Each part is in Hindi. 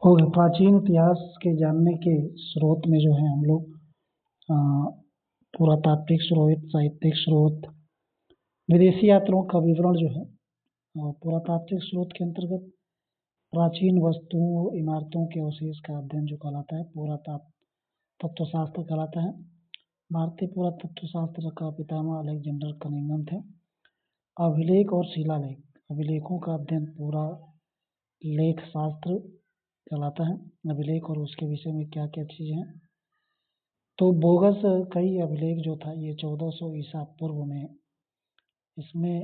ओके, प्राचीन इतिहास के जानने के स्रोत में जो है हम लोग अ, पुरातात्विक स्रोत, साहित्यिक स्रोत, विदेशी यात्राओं का विवरण जो है पुरातात्विक स्रोत के अंतर्गत प्राचीन वस्तुओं, इमारतों के अवशेष का अध्ययन जो कहलाता है पुरातत्वशास्त्र कहलाता है। भारतीय पुरातत्वशास्त्र का पितामह अलेक्जेंडर कनिंघम थे। अभिलेख और शिलालेख, अभिलेखों का अध्ययन पूरा लेख शास्त्र कहलाता है। अभिलेख और उसके विषय में क्या क्या चीज़ें हैं, तो बोगस कई अभिलेख जो था ये 1400 ईसा पूर्व में, इसमें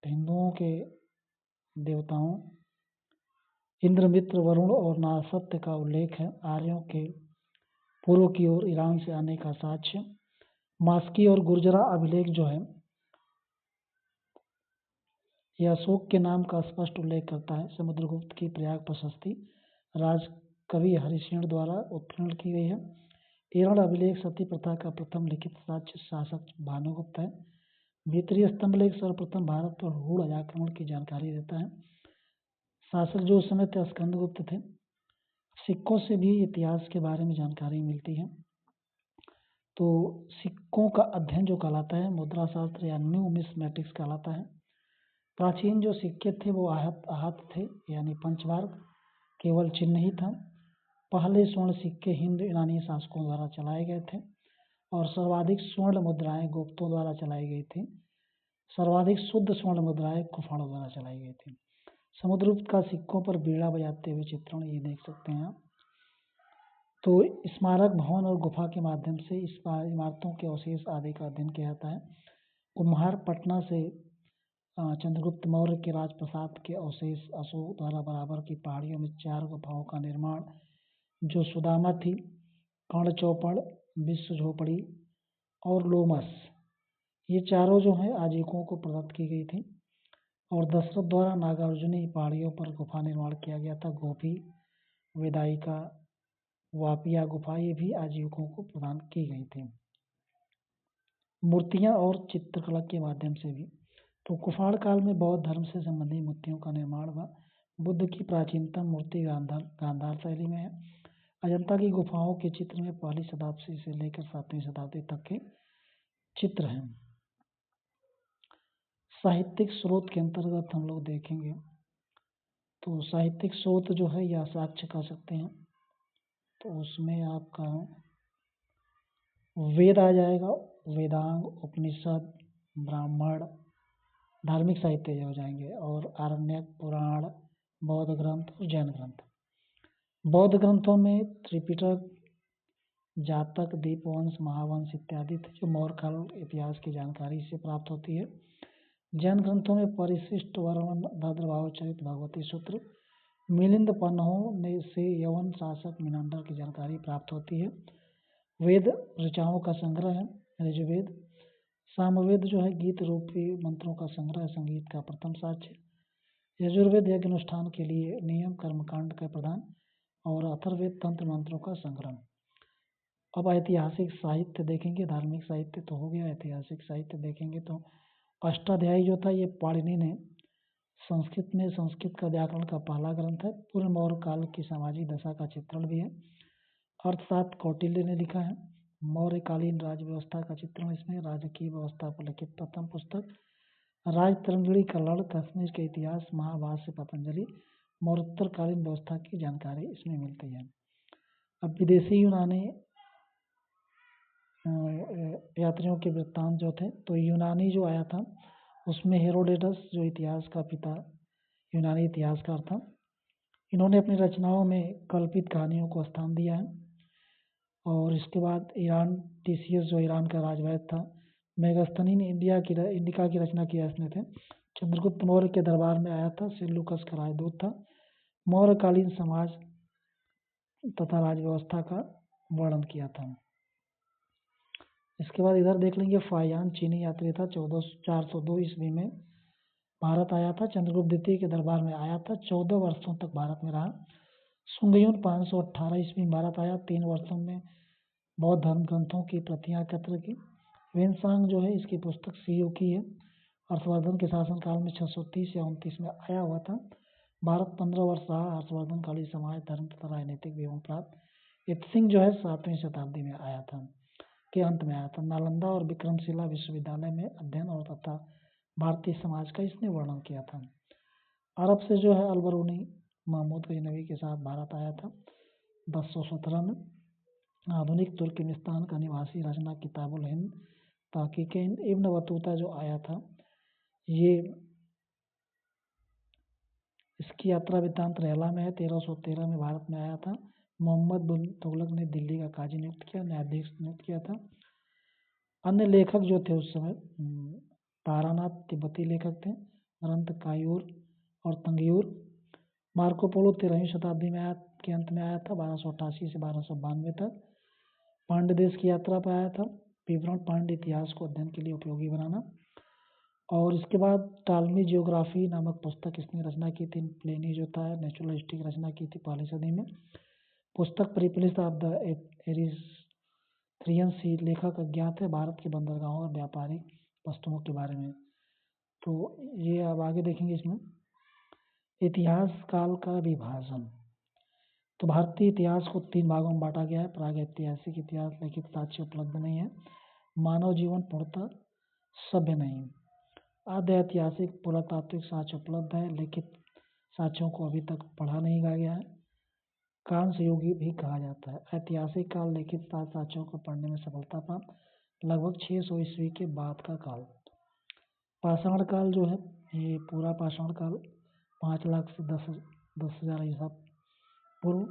हिंदुओं के देवताओं इंद्र, मित्र, वरुण और नासत्य का उल्लेख है। आर्यों के पूर्व की ओर ईरान से आने का साक्ष्य। मास्की और गुर्जरा अभिलेख जो है यह अशोक के नाम का स्पष्ट उल्लेख करता है। समुद्रगुप्त की प्रयाग प्रशस्ति राजकवि हरिशेन द्वारा उत्कीर्ण की गई है। एरण अभिलेख सती प्रथा का प्रथम लिखित साक्ष्य शासक भानुगुप्त है। भीतरी स्तंभलेख सर्वप्रथम भारत पर हूण आक्रमण की जानकारी देता है। शासक जो उस समय थे स्कंदगुप्त थे। सिक्कों से भी इतिहास के बारे में जानकारी मिलती है। तो सिक्कों का अध्ययन जो कहलाता है मुद्रा शास्त्र या न्यूमिस्मेटिक्स कहलाता है। प्राचीन जो सिक्के थे वो आहत थे, यानी पंचमार्क, केवल चिन्ह ही था। पहले स्वर्ण सिक्के हिंद यूनानी शासकों द्वारा चलाए गए थे और सर्वाधिक स्वर्ण मुद्राएं गुप्तों द्वारा चलाई गई थी। सर्वाधिक शुद्ध स्वर्ण मुद्राएं कुफाड़ों द्वारा चलाई गई थी। समुद्रगुप्त का सिक्कों पर बीड़ा बजाते हुए चित्रण ये देख सकते हैं आप। तो स्मारक भवन और गुफा के माध्यम से इस इमारतों के अवशेष आदि का अध्ययन किया जाता है। कुम्हार पटना से चंद्रगुप्त मौर्य के राजप्रसाद के अवशेष, अशोक द्वारा बराबर की पहाड़ियों में 4 गुफाओं का निर्माण जो सुदामा थी, कर्ण चौपड़, विश्व झोपड़ी और लोमस, ये चारों जो है आजीविकों को प्रदत्त की गई थी। और दशरथ द्वारा नागार्जुनी पहाड़ियों पर गुफा निर्माण किया गया था। गोपी, वेदायिका, वापिया गुफा ये भी आजीविकों को प्रदान की गई थी। मूर्तियां और चित्रकला के माध्यम से भी, तो कुफाड़ काल में बौद्ध धर्म से संबंधित मूर्तियों का निर्माण हुआ। बुद्ध की प्राचीनतम मूर्ति गांधार शैली में है। अजंता की गुफाओं के चित्र में 1वीं शताब्दी से लेकर 7वीं शताब्दी तक के चित्र हैं। साहित्यिक स्रोत के अंतर्गत हम लोग देखेंगे तो साहित्यिक स्रोत जो है या साक्ष्य कह सकते हैं, तो उसमें आपका वेद आ जाएगा, वेदांग, उपनिषद, ब्राह्मण, धार्मिक साहित्य हो जाएंगे, और आरण्यक, पुराण, बौद्ध ग्रंथ और जैन ग्रंथ। बौद्ध ग्रंथों में त्रिपिटक, जातक, दीपवंश, महावंश इत्यादि थे जो मौर्य काल इतिहास की जानकारी से प्राप्त होती है। जैन ग्रंथों में परिशिष्ट वर्णन, भद्रभाव चरित, भगवती सूत्र, मिलिंद पन्हों से यवन शासक मिनांडर की जानकारी प्राप्त होती है। वेद ऋचाओं का संग्रह है, ऋग्वेद। सामवेद जो है गीत रूपी मंत्रों का संग्रह, संगीत का प्रथम साक्ष्य। यजुर्वेद यज्ञ अनुष्ठान के लिए नियम कर्मकांड का प्रदान, और अथर्ववेद तंत्र मंत्रों का संग्रह। अब ऐतिहासिक साहित्य देखेंगे, धार्मिक साहित्य तो हो गया, ऐतिहासिक साहित्य देखेंगे तो अष्टाध्यायी जो था ये पाणिनि ने संस्कृत में, संस्कृत का व्याकरण का पहला ग्रंथ है। पूर्व मौर्य काल की सामाजिक दशा का चित्रण भी है। अर्थशास्त्र कौटिल्य ने लिखा है। मौर्यकालीन राज्य व्यवस्था का चित्रण इसमें, राजकीय व्यवस्था पर लिखित प्रथम पुस्तक राजतरंगिणी कल्लड़, कश्मीर के इतिहास, महाभाष्य पतंजलि, मौर्योत्तरकालीन व्यवस्था की जानकारी इसमें मिलती है। अब विदेशी यूनानी यात्रियों के वृत्तांत जो थे, तो यूनानी जो आया था उसमें हेरोडेटस जो इतिहास का पिता, यूनानी इतिहासकार था, इन्होंने अपनी रचनाओं में कल्पित कहानियों को स्थान दिया है। और इसके बाद ईरान, टीसीएस जो ईरान का राजवैद्य था, मेगास्थनी ने इंडिका की रचना किया इसने थे। चंद्रगुप्त मौर्य के दरबार में आया था, सेल्यूकस का राजदूत था। मौर्यकालीन समाज तथा राजव्यवस्था का वर्णन किया था। इसके बाद इधर देख लेंगे, फायान चीनी यात्री था, 402 ईस्वी में भारत आया था। चंद्रगुप्त द्वितीय के दरबार में आया था, 14 वर्षों तक भारत में रहा। सुंगयुन 518 ईस्वी में भारत आया, 3 वर्षों में बौद्ध धर्म ग्रंथों की प्रतियां एकत्र की। वेनसांग जो है इसकी पुस्तक सीयू की है। हर्षवर्धन के शासनकाल में 630 या 29 में आया हुआ था। भारत 15 वर्ष रहा। हर्षवर्धन काली समाज, धर्म तथा राजनीतिक विवरण प्राप्त। इत्सिंग जो है 7वीं शताब्दी में आया था, के अंत में आया था। नालंदा और विक्रमशिला विश्वविद्यालय में अध्ययन और तथा भारतीय समाज का इसने वर्णन किया था। अरब से जो है अलबरूनी महमूद गजनवी के साथ भारत आया था 1017 में। आधुनिक तुर्कमेनिस्तान का निवासी, रचना किताबुल हिंद, तहकीक इब्न बतूता जो आया था, ये इसकी यात्रा वृत्तांत रेला में है। 1313 में भारत में आया था। मोहम्मद बिन तुगलक ने दिल्ली का काजी नियुक्त किया, न्यायाधीश नियुक्त किया था। अन्य लेखक जो थे उस समय तारानाथ तिब्बती लेखक थे, ग्रंथ कायूर और तंगयूर। मार्को पोलो 13वीं शताब्दी में के अंत में आया था, 1288 से 1292 तक। पांड्य देश की यात्रा पर आया था। विवरण पांड्य इतिहास को अध्ययन के लिए उपयोगी बनाना। और इसके बाद टालमी जियोग्राफी नामक पुस्तक इसने रचना की थी। प्लेनी जो था नेचुरल हिस्ट्री की रचना की थी 5वीं सदी में। पुस्तक परिप्लिस ऑफ द एरिथ्रियन सी, लेखक अज्ञात है। भारत के बंदरगाहों और व्यापारिक वस्तुओं के बारे में। तो ये अब आगे देखेंगे इसमें। इतिहास काल का विभाजन। तो भारतीय इतिहास को 3 भागों में बांटा गया है। प्रागैतिहासिक इतिहास, लिखित साक्ष्य उपलब्ध नहीं है। मानव जीवन पूर्णतः सभ्य नहीं। आद्य ऐतिहासिक पुरातात्विक साक्ष्य उपलब्ध है, लिखित साक्ष्यों को अभी तक पढ़ा नहीं गया है। कांस्य युग भी कहा जाता है। ऐतिहासिक काल, लिखित साक्ष्यों को पढ़ने में सफलता प्राप्त, लगभग 600 ईस्वी के बाद का काल। पाषाण काल जो है, ये पूरा पाषाण काल 5 लाख से 10,000 ईसा पूर्व।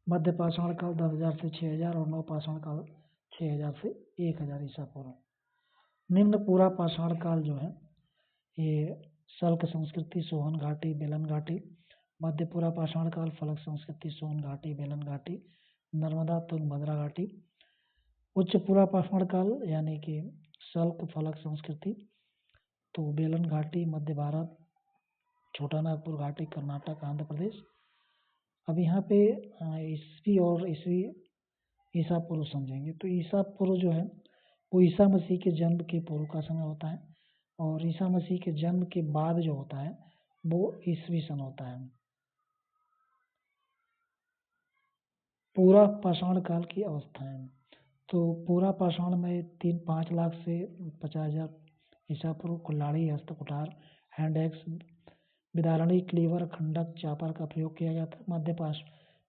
मध्य पाषाण काल 10,000 से 6,000 और नव पाषाण काल 6,000 से 1,000 ईसा पूर्व। निम्न पूरा पाषाण काल जो है, ये शल्क संस्कृति, सोहन घाटी, बेलन घाटी। मध्य पूरा पाषाण काल, फलक संस्कृति, सोहन घाटी, बेलन घाटी, नर्मदा तुंगभद्रा घाटी। उच्च पूरा पाषाण काल यानी कि शल्क फलक संस्कृति, तो बेलन घाटी, मध्य भारत, छोटा नागपुर घाटी, कर्नाटक, आंध्र प्रदेश। अब यहाँ पे ईस्वी और ईसा पूर्व समझेंगे। तो ईसा पूर्व जो है वो ईसा मसीह के जन्म के पूर्व का समय होता है, और ईसा मसीह के जन्म के बाद जो होता है वो ईसवी सन होता है। पूरा पाषाण काल की अवस्थाएं। तो पूरा पाषाण में 5 लाख से 50,000 ईसा पूर्व कुल्हाड़ी, हस्त कुठार, हैंड एक्स, विदारणी, क्लीवर, खंडक, चापर का प्रयोग किया जाता है। मध्य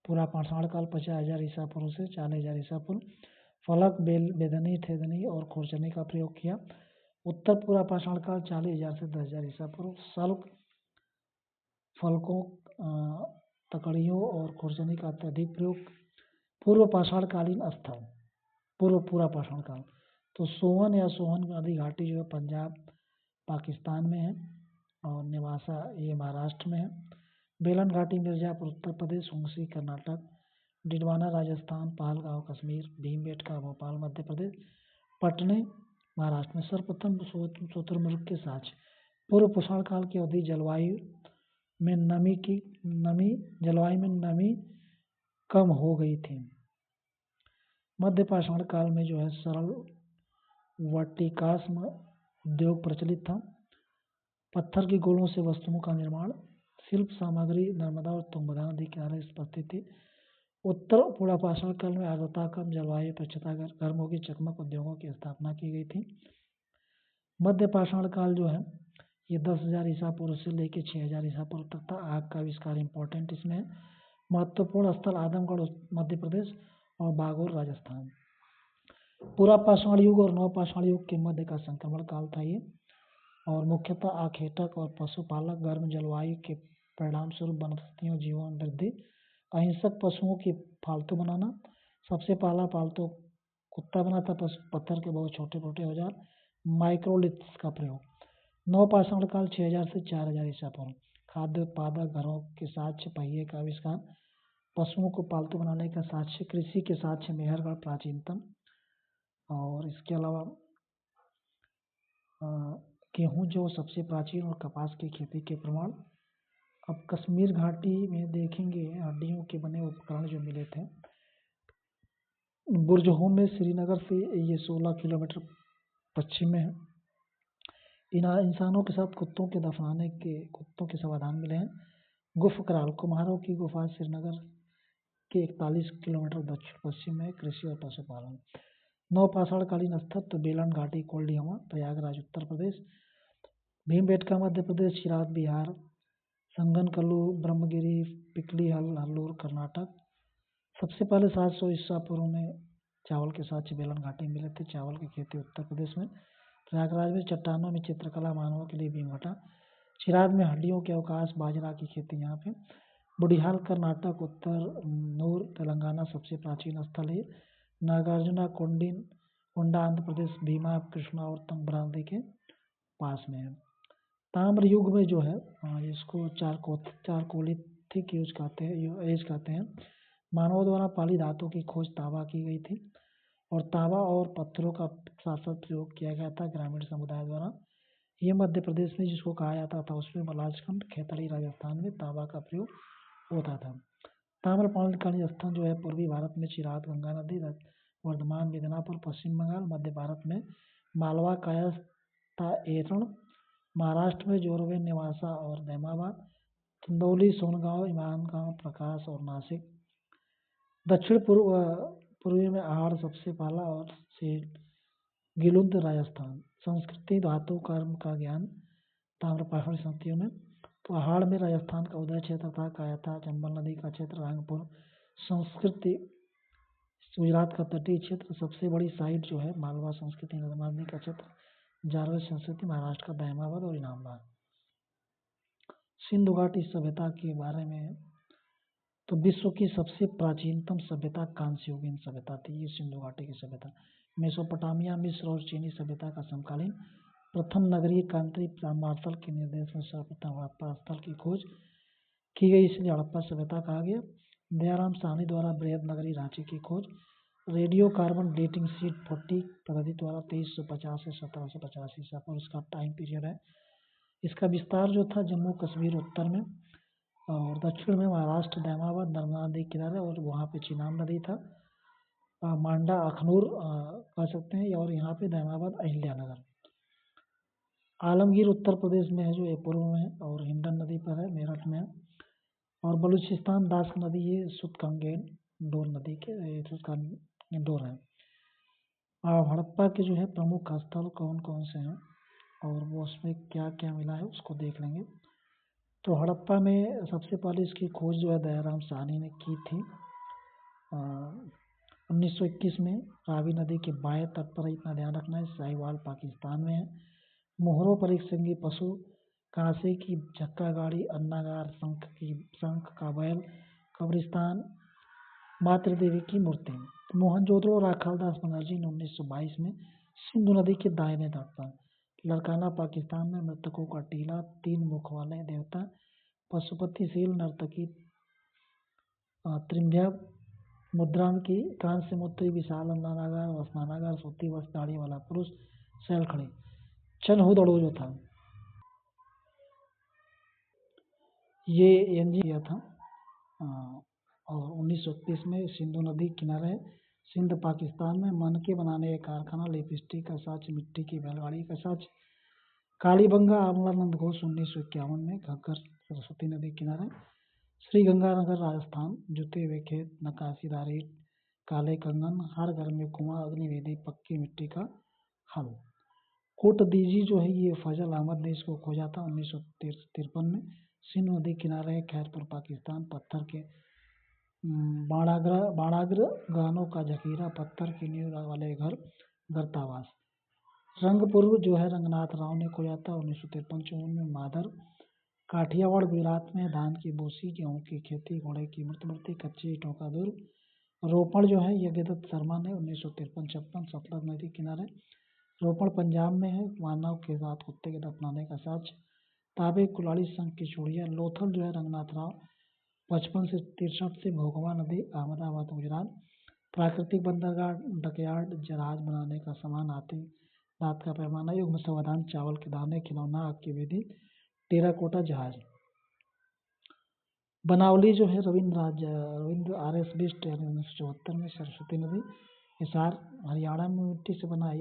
पूरा पाषाण काल 50,000 ईसा पूर्व से 40,000 ईसा पूर्व, फलक, बेदनी, थेदनी और खुरचनी का प्रयोग किया। उत्तर पूरा पाषाण काल 40,000 से 10,000 ईसा पूर्व, शल्क, फलकों, तकड़ियों और खुरचनी का अत्यधिक प्रयोग। पूर्व पाषाण कालीन स्थल, पूर्व पूरा पाषाण काल, तो सोहन या सोहन नदी घाटी जो है पंजाब पाकिस्तान में है, और नेवासा ये महाराष्ट्र में है। बेलन घाटी मिर्जापुर उत्तर प्रदेश, हुंसी कर्नाटक, डिडवाना राजस्थान, पहलगांव कश्मीर, भीमबेटका भोपाल मध्य प्रदेश, पटने महाराष्ट्र में। सर्वप्रथम शुतुरमुर्ग के साक्ष्य। पूर्व पाषाण काल की अवधि जलवायु में नमी कम हो गई थी। मध्य पाषाण काल में जो है सरल वर्टिकास्म उद्योग प्रचलित था। पत्थर के गोलों से वस्तुओं का निर्माण, शिल्प सामग्री नर्मदा और तुंगभद्रा नदी किनारे उपस्थित थी। उत्तर पूरा पाषाण काल में आर्द्रता कम, जलवायु अपेक्षाकृत गर्म की चकमक उद्योगों की स्थापना की गई थी। मध्य पाषाण काल जो है ये 10,000 ईसा पूर्व से लेकर 6,000 ईसा पूर्व तक था। आग का आविष्कार इम्पोर्टेंट इसमें। महत्वपूर्ण स्थल आदमगढ़ मध्य प्रदेश और बागोर राजस्थान। पूरा पाषाण युग और नव पाषाण युग के मध्य का संक्रमण काल था ये, और मुख्यतः आखेटक और पशुपालक, गर्म जलवायु के परिणाम स्वरूप वनस्पतियों जीवन वृद्धि, अहिंसक पशुओं की पालतू बनाना। सबसे पहला पालतू कुत्ता बना था। पत्थर के बहुत छोटे छोटे औजार, माइक्रोलिथ्स का प्रयोग। नव पाषाण काल 6,000 से 4,000 ईसा पूर्व, खाद्य उत्पादक, घरों के साक्ष्य, पहिए का आविष्कार, पशुओं को पालतू बनाने का साक्ष्य, कृषि के साक्ष्य, मेहरगढ़ प्राचीनतम। और इसके अलावा गेहूं जो सबसे प्राचीन, और कपास की खेती के प्रमाण। अब कश्मीर घाटी में देखेंगे हड्डियों के बने उपकरण जो मिले थे। बुरजहों में श्रीनगर से ये 16 किलोमीटर पश्चिम में है। इंसानों के साथ कुत्तों के समाधान मिले हैं। गुफ कराल कुम्हारों की गुफा श्रीनगर के 41 किलोमीटर दक्षिण पश्चिम में। कृषि और पशुपालन। नवपाषाणकालीन स्थल तो बेलन घाटी कोल्डियामा प्रयागराज उत्तर प्रदेश, भीमबेटका मध्य प्रदेश, शिराद बिहार, संगनकल्लू ब्रह्मगिरी पिकली हल्लूर कर्नाटक। सबसे पहले 700 ईसा पूर्व में चावल के साथ बेलन घाटी मिले थे। चावल की खेती उत्तर प्रदेश में। प्रयागराज में चट्टानों में चित्रकला मानवों के लिए भीमघटा। चिराग में हड्डियों के अवकाश बाजरा की खेती यहाँ पे। बुढ़ियाल कर्नाटक, उत्तर नूर तेलंगाना सबसे प्राचीन स्थल है। नागार्जुना कोंडा आंध्र प्रदेश, भीमा कृष्णा और तंगभ्रा नदी के पास में है। ताम्र युग में जो है इसको चारकोलिथिक एज कहते हैं। मानवों द्वारा पाली धातु की खोज तांबा की गई थी और तांबा और पत्थरों का साथ साथ प्रयोग किया गया था ग्रामीण समुदाय द्वारा। ये मध्य प्रदेश में जिसको कहा जाता था उसमें मलाजखंड, खेतड़ी राजस्थान में तांबा का प्रयोग होता था। ताम्रपाषाणकालीन स्थल जो है पूर्वी भारत में चिराग गंगा नदी, वर्धमान मिदनापुर पश्चिम बंगाल, मध्य भारत में मालवा कायस्था एरण, महाराष्ट्र में जोरवे नेवासा और दैमाबाद, चंदौली सोनगांव ईमानगांव प्रकाश और नासिक। दक्षिण पूर्वी में आहार सबसे पहला और गिलुंद राजस्थान। संस्कृति धातु कर्म का ज्ञान ताम्रपाषाण संस्कृतियों में तो आहाड़ में राजस्थान का उदय क्षेत्र था। कायथा चंबल नदी का क्षेत्र, रंगपुर संस्कृति गुजरात का तटीय क्षेत्र। सबसे बड़ी साइट जो है मालवा संस्कृति नर्मदा नदी का क्षेत्र, जारवे संस्कृति महाराष्ट्र का दहमाबाद और इनामबाद। सिंधु घाटी सभ्यता के बारे में तो विश्व की सबसे प्राचीनतम सभ्यता कांस्ययुगीन सभ्यता थी ये सिंधु घाटी की सभ्यता। मेसोपोटामिया, मिस्र और चीनी सभ्यता का समकालीन। प्रथम नगरीय क्रांति मार्शल के निर्देश में सर्वप्रथम हड़प्पा स्थल की खोज की गई, इसलिए हड़प्पा सभ्यता कहा गया। दयाराम साहनी द्वारा बृहद नगरी रांची की खोज। रेडियो कार्बन डेटिंग सीट 40 पद्धति द्वारा 2350 से 1750 ईसा पर उसका टाइम पीरियड है। इसका विस्तार जो था जम्मू कश्मीर उत्तर में और दक्षिण में महाराष्ट्र दैमाबाद नर्मदा नदी किनारे और वहाँ पे चिनाब नदी था। मांडा अखनूर कह सकते हैं और यहाँ पे दैमाबाद अहिल्यानगर। आलमगीर उत्तर प्रदेश में है जो ये पूर्व में है और हिंडन नदी पर है, मेरठ में है। और बलूचिस्तान दास नदी ये सुतकंगेंडोर नदी के सुतकंगेंडोर है। हड़प्पा के जो है प्रमुख स्थल कौन कौन से हैं और वो उसमें क्या क्या मिला है उसको देख लेंगे। तो हड़प्पा में सबसे पहले इसकी खोज जो है दयाराम साहनी ने की थी 1921 में। रावी नदी के बाएं तट पर, इतना ध्यान रखना है, साहिवाल पाकिस्तान में है। मोहरों पर एक सिंगी पशु, कांसे की झक्का गाड़ी, अन्नागार, शंख का बैल, कब्रिस्तान, मातृ देवी की मूर्ति। मोहनजोदड़ो राखालदास बनर्जी ने 1922 में सिंधु नदी के दाहिने तट पर। लड़काना पाकिस्तान में मृतकों का टीला, 3 मुख वाले देवता, पशुपतिशील नर्तकी त्रिम्भ्या मुद्रान की, कांस्य मूर्ति, विशाल अन्नागार और स्नानागार, सूती वस्त्र, दाढ़ी वाला पुरुष, सैलखड़ी। चनहुदड़ो जो था ये एनजी किया था और 1931 में सिंधु नदी किनारे सिंध पाकिस्तान में मनके बनाने का कारखाना, लिपस्टिक का साच, मिट्टी की बैलगाड़ी का साच। कालीबंगा अमलानंद घोष 1951 में घग्गर सरस्वती नदी किनारे। श्री गंगानगर राजस्थान, जुते हुए खेत, नक्काशीदार ईंट, काले कंगन, हर घर में कुआं, अग्निवेदी, पक्की मिट्टी का हल। कोटदीजी जो है ये फजल अहमद ने इसको खोजा था 1953 में। सिंधु नदी किनारे खैरपुर पाकिस्तान, पत्थर के बाणाग्र गानों का जखीरा, पत्थर की नींव वाले घर, गर्तावास। रंगपुर जो है रंगनाथ राव ने खोजा था 1953-54 में। माधर काठियावाड़ गुजरात में, धान की बोसी, गेहूँ की खेती, घोड़े की मूर्ति, कच्ची ईंटों का दूर। रोपण जो है यज्ञदत्त शर्मा ने 1953-56 सतलज नदी किनारे। रोपण पंजाब में है, मानव के साथ कुत्ते के दफनाने का साक्ष्य। ताबे कुलाड़ी संघ की चूड़ियाँ। लोथल जो है रंगनाथ राव 55 से 63 से, भोगवा नदी अहमदाबाद गुजरात। प्राकृतिक बंदरगाह डकयार्ड, जहाज बनाने का सामान, हाथी दांत का पैमाना, युग्म समाधान, चावल के दाने, खिलौना, आग की विधि, टेराकोटा जहाज। बनावली जो है रविंद्र RS बिस्ट 1974 में। सरस्वती नदी। हिसार हरियाणा में मिट्टी से बना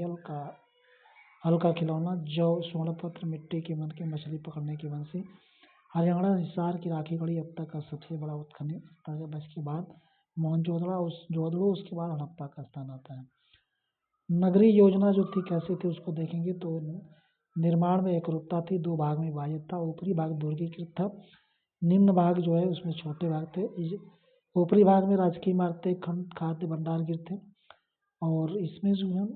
हल्का खिलौना। जौ, स्वर्णपत्र, मिट्टी के मनके, मछली पकड़ने की बंसी। हरियाणा हिसार की राखी गढ़ी अब तक का सबसे बड़ा उत्खनन स्थल है। इसके बाद मोहनजोदड़ो, उसके बाद हड़प्पा का स्थान आता है। नगरीय योजना जो थी कैसे थी उसको देखेंगे तो निर्माण में एकरूपता थी, 2 भाग में विभाजित था। ऊपरी भाग दुर्गीकृत था, निम्न भाग जो है उसमें छोटे भाग थे। ऊपरी भाग में राजकीय इमारतें, खंड, खाद्य भंडार गृह थे और इसमें जो है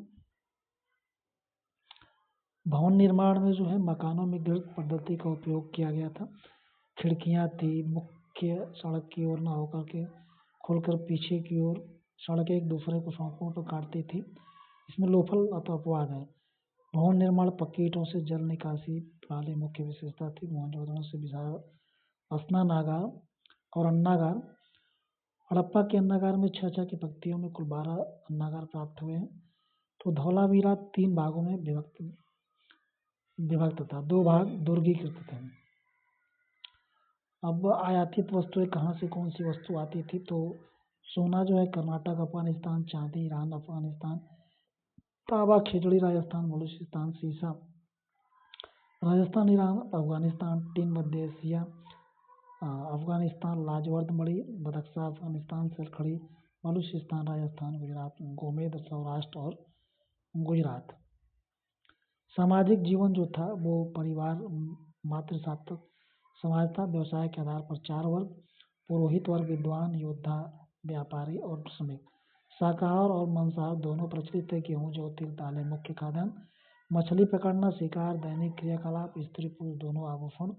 भवन निर्माण में जो है मकानों में गृह पद्धति का उपयोग किया गया था। खिड़कियां थी, मुख्य सड़क की ओर न होकर के खुलकर पीछे की ओर सड़कें एक दूसरे को सड़कों पर काटती थी। इसमें लोफल अथवा अपवाद है। भवन निर्माण पक्की ईंटों से जल निकासी प्रणाली मुख्य विशेषता थी। मोहनजोदड़ो से विशाल स्नानागार और अन्नागार। हड़प्पा के अन्नागार में 6 की पंक्तियों में कुल 12 अन्नागार प्राप्त हुए हैं। तो धौलावीरा 3 भागों में विभक्त था, 2 भाग दुर्गीकृत थे। अब आयातित वस्तुएं कहाँ से कौन सी वस्तु आती थी, तो सोना जो है कर्नाटक अफगानिस्तान, चांदी ईरान अफगानिस्तान, तांबा खिचड़ी राजस्थान बलूचिस्तान, सीसा राजस्थान ईरान अफगानिस्तान, टिन मध्य एशिया अफगानिस्तान, लाजवर्द मणि बदख्शा अफगानिस्तान, सिलखड़ी बलूचिस्तान राजस्थान गुजरात, गोमेद सौराष्ट्र और गुजरात। सामाजिक जीवन जो था वो परिवार मातृसात्विक समाज था। व्यवसाय के आधार पर 4 वर्ग, पुरोहित वर्ग, विद्वान, योद्धा, व्यापारी और श्रमिक। शाकाहार और मांसाहार दोनों प्रचलित थे। गेहूँ, जौ, तिल, दालें मुख्य खाद्यान्न। मछली पकड़ना, शिकार, दैनिक क्रियाकलाप, स्त्री पुरुष दोनों आभूषण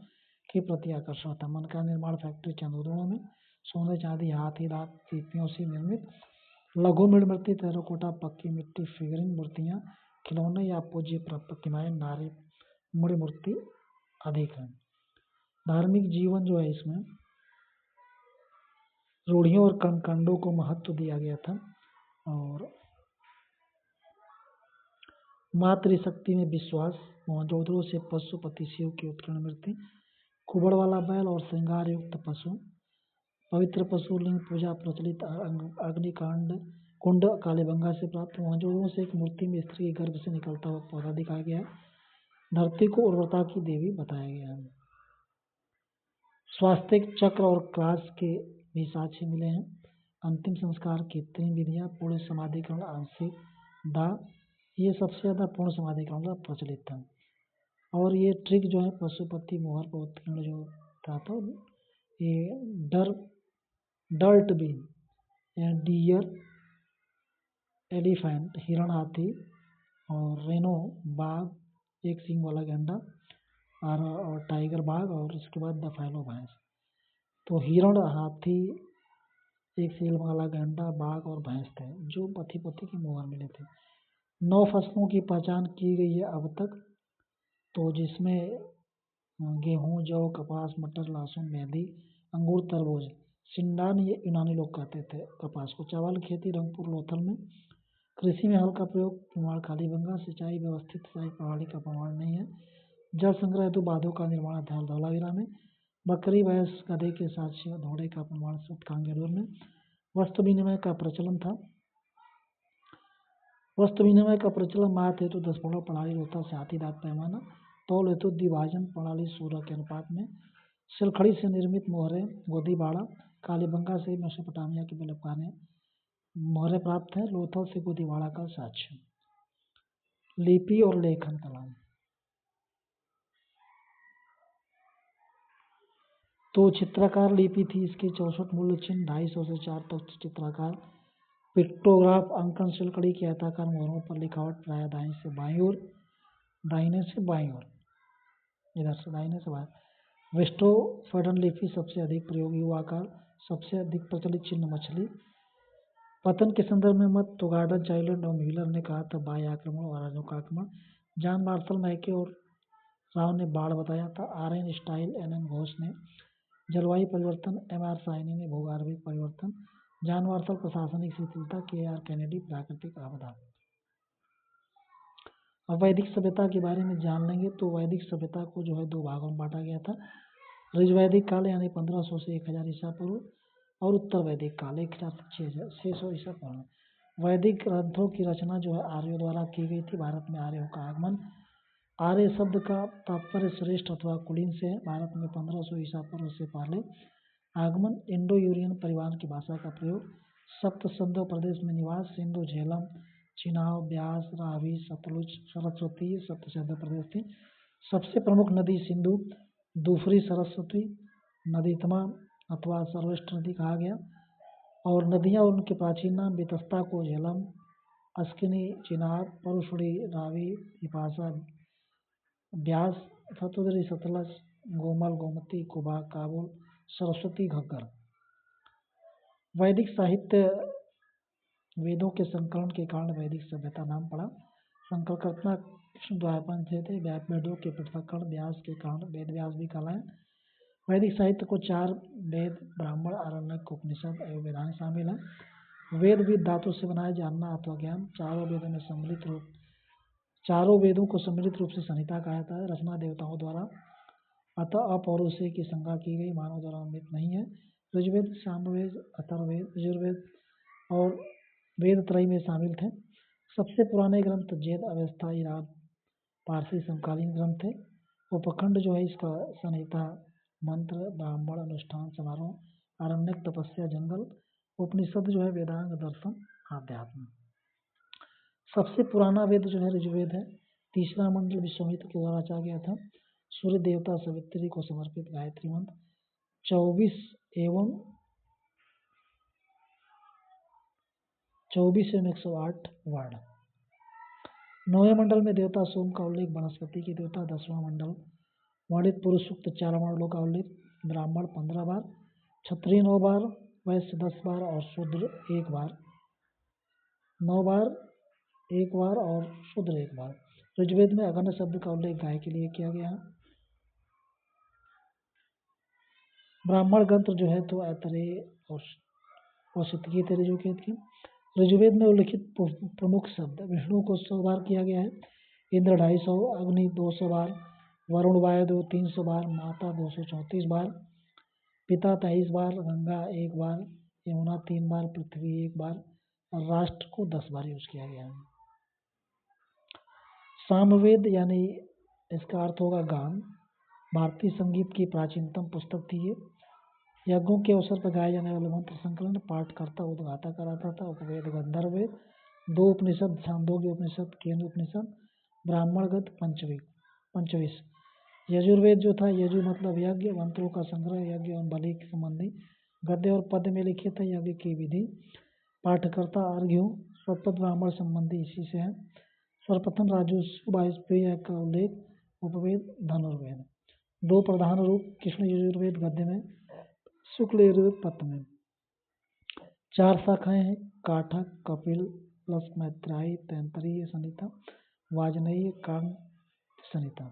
के प्रति आकर्षण था। मन का निर्माण फैक्ट्री चंद्रद्रोण में, सोने चांदी हाथी दांत सीपियों से निर्मित। लघु मूर्ति, टेराकोटा, पक्की मिट्टी, फिगरिंग मूर्तियाँ, खिलौने या पूज्य प्रतिमाएं, नारी मणि मूर्ति अधिक है। धार्मिक जीवन जो है इसमें रूढ़ियों और कर्मकांडों को महत्व दिया गया था और मातृशक्ति में विश्वास। मोहनजोदड़ो से पशुपति शिव की उत्कीर्ण मूर्ति, कुबड़ वाला बैल और श्रृंगार युक्त पशु, पवित्र पशु, लिंग पूजा प्रचलित, अग्निकांड कुंड कालीबंगा से प्राप्त। मोहनजोदड़ो से एक मूर्ति में स्त्री के गर्भ से निकलता हुआ पौधा दिखाया गया है। धरती को उर्वरता की देवी बताया गया है। स्वास्तिक चक्र और क्रॉस के भी साक्ष्य मिले हैं। अंतिम संस्कार की 3 विधियां, पूर्ण समाधिकरण, आंशिक दाह, ये सबसे ज़्यादा पूर्ण समाधिकरण का प्रचलित था। और ये ट्रिक जो है पशुपति मोहर पर उत्कीर्ण जो था तो ये डर्ट बीन या डियर, एलिफेंट हिरण, हाथी और रेनो बाघ, एक सींग वाला गैंडा और टाइगर बाघ और इसके बाद बफेलो भैंस। तो हिरण, हाथी, एक सींग वाला गैंडा, बाघ और भैंस थे जो पति के मोहर मिले थे। 9 फसलों की पहचान की गई है अब तक, तो जिसमें गेहूँ, जौ, कपास, मटर, लहसुन, मेहंदी, अंगूर, तरबूज। सिंडान ये यूनानी लोग कहते थे कपास को। चावल खेती रंगपुर लोथल में। कृषि में हल का प्रयोग निर्माण कालीबंगा। सिंचाई व्यवस्थित सिंचाई प्रणाली का प्रमाण नहीं है। जल संग्रह हेतु बांधों का निर्माण धौलावीरा में। बकरी, भैंस, गधे के साक्ष्य, घोड़े का प्रमाण कांगेडूर में। वस्त्र विनिमय का प्रचलन था। वस्त्र विनिमय का प्रचलन मात हेतु 10 प्रणाली, लोथा से हाथी दांत पैमाना, तौल हेतु द्विभाजन प्रणाली सूरह के अनुपात में। सिलखड़ी से निर्मित मोहरें, गोदीबाड़ा, कालीबंगा से मेसोपोटामिया के बलबखाने मोहरें प्राप्त हैं। लोथल से गोदीबाड़ा का साक्ष्य। लिपि और लेखन कला। तो चित्रकार लिपि थी इसकी 64 मूल्य चिन्ह, 250 से 4 तक चित्रकार। पिक्टोग्राफ अंकन, सिलकड़ी के आयताकार मोहरों पर लिखावट प्रायः दाहिने से बाईं ओर, इधर से दाहिने से बाएं। वेस्टोफर्डन लिपि सबसे अधिक प्रयोगी हुआ आकार, सबसे अधिक प्रचलित चिन्ह मछली। पतन के संदर्भ में मत तो गार्डन चाइल्ड और म्यूलर ने कहा था बाह्य आक्रमण और आयोजकों का आक्रमण। जॉन मार्शल मैके और राव ने बाढ़ बताया था। RN स्टाइल, NN घोष ने जलवायु परिवर्तन, MR साइनी ने भूगर्भिक परिवर्तन, जॉन मार्शल प्रशासनिक शिथिलता, KR कैनेडी प्राकृतिक आपदा। अब वैदिक सभ्यता के बारे में जान लेंगे। तो वैदिक सभ्यता को जो है 2 भागों में बांटा गया था। ऋग्वैदिक काल यानी 1500 से 1000 ईसा पूर्व और उत्तर वैदिक काल 1000 से 600 ईसा पूर्व। वैदिक ग्रंथों की रचना जो है आर्यों द्वारा की गई थी। भारत में आर्यों का आगमन आर्य शब्द का तात्पर्य श्रेष्ठ अथवा कुलीन से है। भारत में 1500 ईसा पूर्व से पहले आगमन, इंडो यूरियन परिवार की भाषा का प्रयोग, सप्त सिंधु प्रदेश में निवास, सिंधु, झेलम, चिनाब, ब्यास, रावी, सतलुज, सरस्वती सप्त सिंधु प्रदेश थी। सबसे प्रमुख नदी सिंधु, दूसरी सरस्वती, नदीतमा अथवा सर्वश्रेष्ठ नदी कहा गया। और नदियाँ और उनके प्राचीन नाम बेतस्ता को झेलम, अस्किनी, चिनाब, परुषड़ी, रावी, विपाशा, ब्यास, सतुद्री, सतलज, गोमल, गोमती, कुबा, काबुल, सरस्वती, घग्गर। वैदिक साहित्य वेदों के संकलन के कारण वैदिक सभ्यता नाम पड़ा। संकल्पना कृष्ण द्वापर थे। वेदों के पृथक्करण व्यास के कारण वेद व्यास भी कहलाए। वैदिक साहित्य को 4 वेद, ब्राह्मण, आरण्यक, उपनिषद एवं वेदांग शामिल है। वेद भी धातु से बनाए जानना अथवा ज्ञान। चारों वेदों को सम्मिलित रूप से संहिता कहा जाता है। रचना देवताओं द्वारा अतः अपौरुषेय की संज्ञा की गई, मानव द्वारा निर्मित नहीं है। ऋग्वेद, सामवेद, अथर्ववेद, यजुर्वेद और वेद त्रयी में शामिल थे। सबसे पुराने ग्रंथ वेद, अवस्था, इराद, पारसी समकालीन ग्रंथ थे। उपखंड जो है इसका संहिता, मंत्र, ब्राह्मण, अनुष्ठान, समारोह, आरण्यक, तपस्या, जंगल। उपनिषद जो है वेदांग, दर्शन, आध्यात्म। सबसे पुराना वेद जो है ऋग्वेद है। तीसरा मंडल विश्वामित्र के द्वारा रचा गया था। सूर्य देवता सवित्री को समर्पित गायत्री मंत्र। 24 एवं 108 वर्ण। 9वें मंडल में देवता सोम का उल्लेख, वनस्पति के देवता। 10वां मंडल वर्णित पुरुष सूक्त 4 मंडलों का उल्लेख। ब्राह्मण 15 बार, क्षत्रिय 9 बार, वैश्य 10 बार और शूद्र 1 बार। 9 बार, 1 बार और शूद्र 1 बार। ऋग्वेद में अगण्य शब्द का उल्लेख गाय के लिए किया गया है। ब्राह्मण ग्रंथ जो है तो ऐतरेय और कौशिकी तेरेजो के थे। ऋग्वेद में उल्लिखित प्रमुख शब्द, विष्णु को 100 बार किया गया है, इंद्र 250, अग्नि 200 बार, वरुण वायुदेव 300 बार, माता 234 बार, पिता 23 बार, गंगा 1 बार, यमुना 3 बार, पृथ्वी 1 बार और राष्ट्र को 10 बार यूज किया गया है। सामवेद यानी इसका अर्थ होगा गान, भारतीय संगीत की प्राचीनतम पुस्तक थी ये। यज्ञों के अवसर पर गाए जाने वाले मंत्र संकलन, पाठकर्ता उद्गाता कराता था। उपवेद, गंधर्व वेद, 2 उपनिषद, छांदोग्य उपनिषद, केन उपनिषद, ब्राह्मण गद्य, पंचविश। यजुर्वेद जो था, यजु मतलब यज्ञ, मंत्रों का संग्रह, यज्ञ एवं बलि के संबंधी गद्य और पद्य में लिखे थे। यज्ञ की विधि, पाठकर्ता अर्घ्यों, स्वपद ब्राह्मण संबंधी इसी से है। सर्वप्रथम राजस्व वाजपेयी का उल्लेख, उपवेद, धनुर्वेद। 2 प्रधान रूप, कृष्ण यजुर्वेद गद्य में, शुक्ल यजुर्वेद पद्य में। 4 शाखाएं हैं, काठक, कपिल, प्लस मैत्रेयी, तैत्तिरीय संहिता, वाजपेयी, कांग संहिता।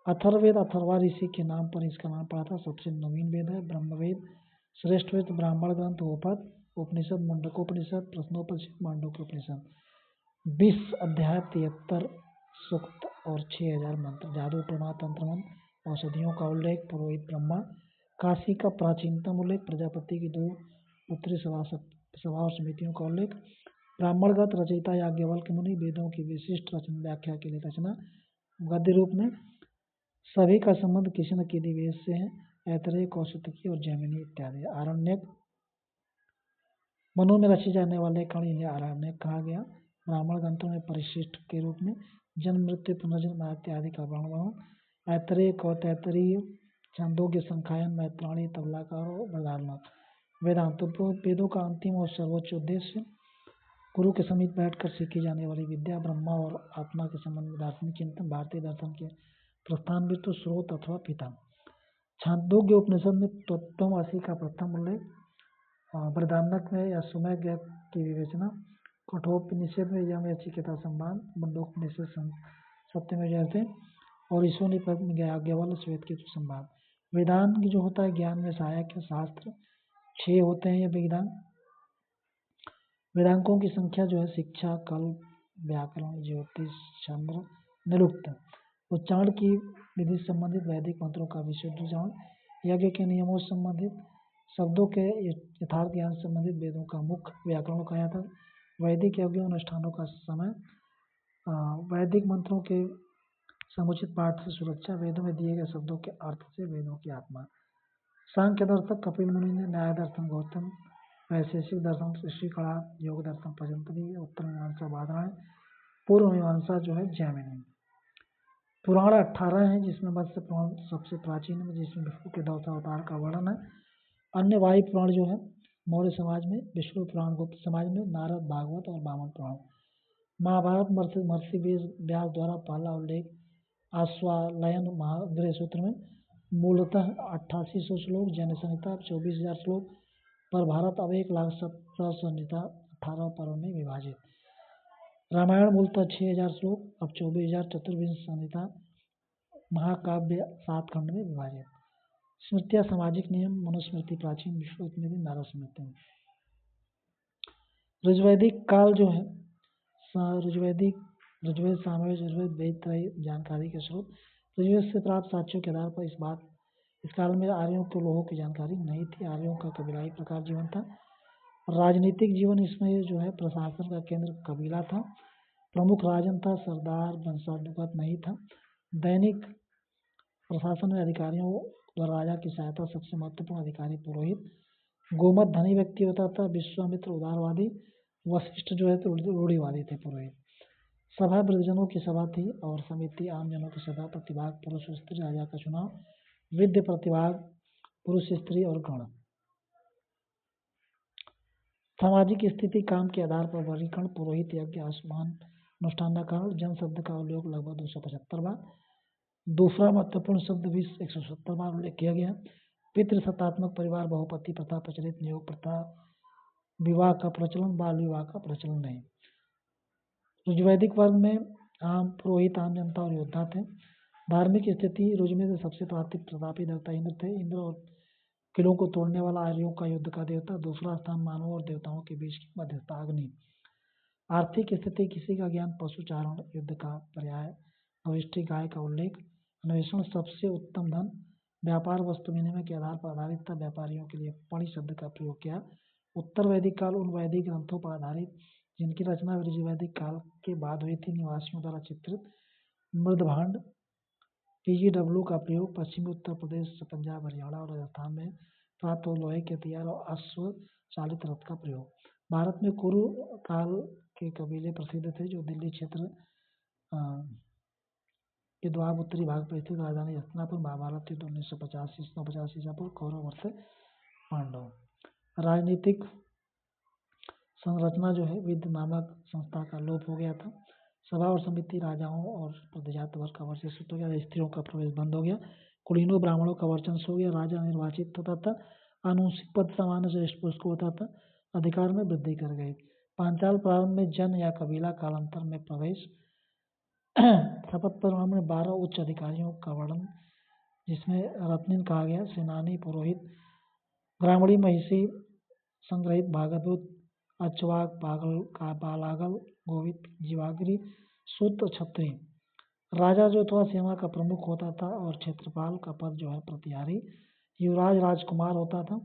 अथर्ववेद अथर्वा ऋषि के नाम पर इसका नाम पड़ा था। सबसे नवीन वेद है। ब्रह्मवेद, श्रेष्ठ वेद, ब्राह्मण ग्रंथ, उपद, उपनिषद, मुंडकोपनिषद, प्रश्नोपनिषद, मांडूक्योपनिषद। 20 अध्याय, 73 सूक्त और 6000 मंत्र। जादू, प्रमाण, तंत्र मंत्र, औषधियों का उल्लेख, पुरोहित ब्रह्मा, काशी का प्राचीनतम उल्लेख, प्रजापति की 2 पुत्री सभा और समितियों का उल्लेख। ब्राह्मण ग्रंथ, रचयिता याज्ञवल्क्य मुनि, वेदों की विशिष्ट रचना व्याख्या के लिए रचना गद्य रूप में। सभी का संबंध किसी न किसी वेद से है, ऐतरेय, कौशिकी और जैमिनी इत्यादि। आरण्यक, वनों में रचे जाने वाले कण, इन्हें आरण्यक कहा गया। ब्राह्मण ग्रंथों में परिशिष्ट के रूप में जन्म, मृत्यु, पुनर्जन्म इत्यादि का वर्णन। ऐतरेय, कौतैतरीय, छांदोग्य, संख्यायन, मैत्राणी, तबलाकार और बृहदारण्यक। वेदांत, वेदों का अंतिम और सर्वोच्च उद्देश्य गुरु के समीप बैठकर सीखी जाने वाली विद्या, ब्रह्मा और आत्मा के संबंध में दार्शनिक चिंतन, भारतीय दर्शन के प्रस्थान बिंदु, स्रोत अथवा पिता। छांदोग्य उपनिषद में तत्त्वमसि का प्रथम उल्लेख, बृहदारण्यक में अश्वमेध की विवेचना, कठोपनिषद में यम नचिकेता संवाद, मुंडकोपनिषद सत्यमेव जयते और ईशोपनिषद में याज्ञवल्क्य श्वेतकेतु संवाद। वेदांत जो होता है ज्ञान में सहायक शास्त्र 6 होते हैं। ये वेदांगों की संख्या जो है शिक्षा, कल्प, व्याकरण, ज्योतिष, छंद, निरुक्त। उच्चारण की विधि से संबंधित वैदिक मंत्रों का विशुद्ध उच्चारण, यज्ञ के नियमों से संबंधित, शब्दों के यथार्थ ज्ञान से संबंधित वेदों का मुख्य व्याकरण कहा जाता है। वैदिक यज्ञों अनुष्ठानों का समय, वैदिक मंत्रों के समुचित पाठ से सुरक्षा, वेदों में दिए गए शब्दों के अर्थ से वेदों की आत्मा। सांख्य दर्शक कपिल मुनि ने, न्याय दर्शन गौतम, वैशेषिक दर्शन ऋषि कड़ा, योग दर्शन पतंजलि, उत्तर मीमांसा बादरायण, पूर्व मीमांसा जो है जैमिनी। पुराण 18 हैं, जिसमें मत्स्य पुराण सबसे प्राचीन है, जिसमें विष्णु के दशावतार का वर्णन है। अन्य वायु पुराण जो है मौर्य समाज में, विष्णु पुराण गुप्त समाज में, नारद भागवत और वामन पुराण। महाभारत महर्षि व्यास द्वारा पहला उल्लेख आश्वालयन गृह सूत्र में, मूलतः 8800 श्लोक, जैन संहिता 24,000 श्लोक पर भारत अब 1,17,000 संहिता 18 पर्व में विभाजित। रामायण मूलतः 6,000 श्लोक, अब 24,000 चतुर्विंश संहिता महाकाव्य 7 खंड में विभाजित। स्मृतियाँ सामाजिक नियम, मनुस्मृति प्राचीन, विष्णु स्मृति, नारद स्मृति। ऋग्वैदिक काल जो है ऋग्वेद, सामवेद, यजुर्वेद, वेद त्रय जानकारी के स्रोत। ऋग्वेद से प्राप्त साक्ष्यों के आधार पर इस काल में आर्यों को लोगों की जानकारी नहीं थी। आर्यों का कबीलाई प्रकार जीवन था। राजनीतिक जीवन इसमें जो है प्रशासन का केंद्र कबीला था। प्रमुख राजन था, सरदार वंशानुगत नहीं था। दैनिक प्रशासन में अधिकारियों व राजा की सहायता सबसे महत्वपूर्ण अधिकारी पुरोहित। गोमत धनी व्यक्ति होता था। विश्वामित्र उदारवादी, वशिष्ठ जो है तो रूढ़िवादी थे पुरोहित। सभा वृद्धजनों की सभा थी और समिति आम जनों की सभा। प्रतिभाग पुरुष स्त्री, राजा का चुनाव। विद्य प्रतिभाग पुरुष स्त्री और गण। सामाजिक स्थिति, काम के आधार पर वर्गीकरण, पुरोहित, यज्ञ, आसमान, अनुष्ठान कारण। जन शब्द का उल्लेख लगभग 275 बार। दूसरा महत्वपूर्ण शब्द भी 170 बार उल्लेख किया गया। पितृसत्तात्मक परिवार, बहुपति प्रथा प्रचलित, नियोग प्रथा, विवाह का प्रचलन, बाल विवाह का प्रचलन नहीं। ऋग्वैदिक वर्ग में आम पुरोहित, आम जनता और योद्धा थे। धार्मिक स्थिति, ऋग में सबसे प्रतापी देवता इंद्र थे। इंद्र और किलों को तोड़ने वाला, आर्यों का युद्ध का देवता। दूसरा स्थान मानवों और देवताओं के बीच की मध्यस्थता, अग्नि। आर्थिक स्थिति, किसी का ज्ञान, पशु चारण, युद्ध का पर्याय, भविष्ठी, गाय का उल्लेख। अन्वेषण, सबसे उत्तम धन। व्यापार, वस्तु विनिमय के आधार पर आधारित था। व्यापारियों के लिए पणि शब्द का प्रयोग किया। उत्तर वैदिक काल, उन वैदिक ग्रंथों पर आधारित जिनकी रचना ऋग्वैदिक काल के बाद हुई थी। निवासियों द्वारा चित्रित मृदभांड, PGW का प्रयोग। पश्चिमी उत्तर प्रदेश, पंजाब, हरियाणा और राजस्थान में प्राप्त लोहे के हथियार और अश्व चालित रथ का प्रयोग। भारत में कुरु काल के कबीले प्रसिद्ध थे, जो दिल्ली क्षेत्र के द्वाब उत्तरी भाग पर स्थित राजधानी हस्तिनापुर। महाभारत युद्ध 1950 ईसा पूर्व, कौरव वर्सेस पांडव। राजनीतिक संरचना जो है, विद्य नामक संस्था का लोप हो गया था। सभा और समिति, राजाओं और प्रजात वर्ग का वर्चस्व हो गया। स्त्रियों का प्रवेश बंद हो गया। कुलीनों ब्राह्मणों का वर्चस्व हो गया। राजा निर्वाचित होता था। आनुवंशिक पद सामान्य श्रेष्ठ पुरुष को होता था। अधिकार में वृद्धि कर गई। पांचाल प्रारंभ में जन या कबीला, कालांतर में प्रवेश। शपथ पर्व में 12 उच्च अधिकारियों का वर्णन, जिसमें रत्निन कहा गया, सेनानी, पुरोहित, ग्रामणी, महिषी, संग्रहित, भागवत, अचवाक, बालागल, गोवित, जीवाग्री, सूत, छत्री। राजा जो था सेना का प्रमुख होता था और क्षेत्रपाल का पद जो है प्रतिहारी। युवराज राजकुमार होता था।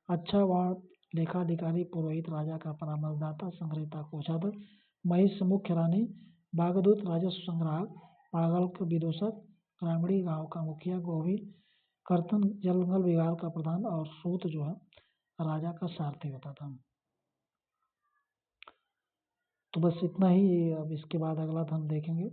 अच्छा वाण, लेखाधिकारी, पुरोहित, राजा का परामर्शदाता, संग्रहिता, कोषाध्यक्ष, महिष मुख्य रानी, बागदूत राजस्व संग्राहक, पागल विदूषक, ग्रामीणी गांव का मुखिया, गोभी कर्तन जंगल विभाग का प्रधान और सूत जो है राजा का सारथी होता था। तो बस इतना ही। अब इसके बाद अगला हम देखेंगे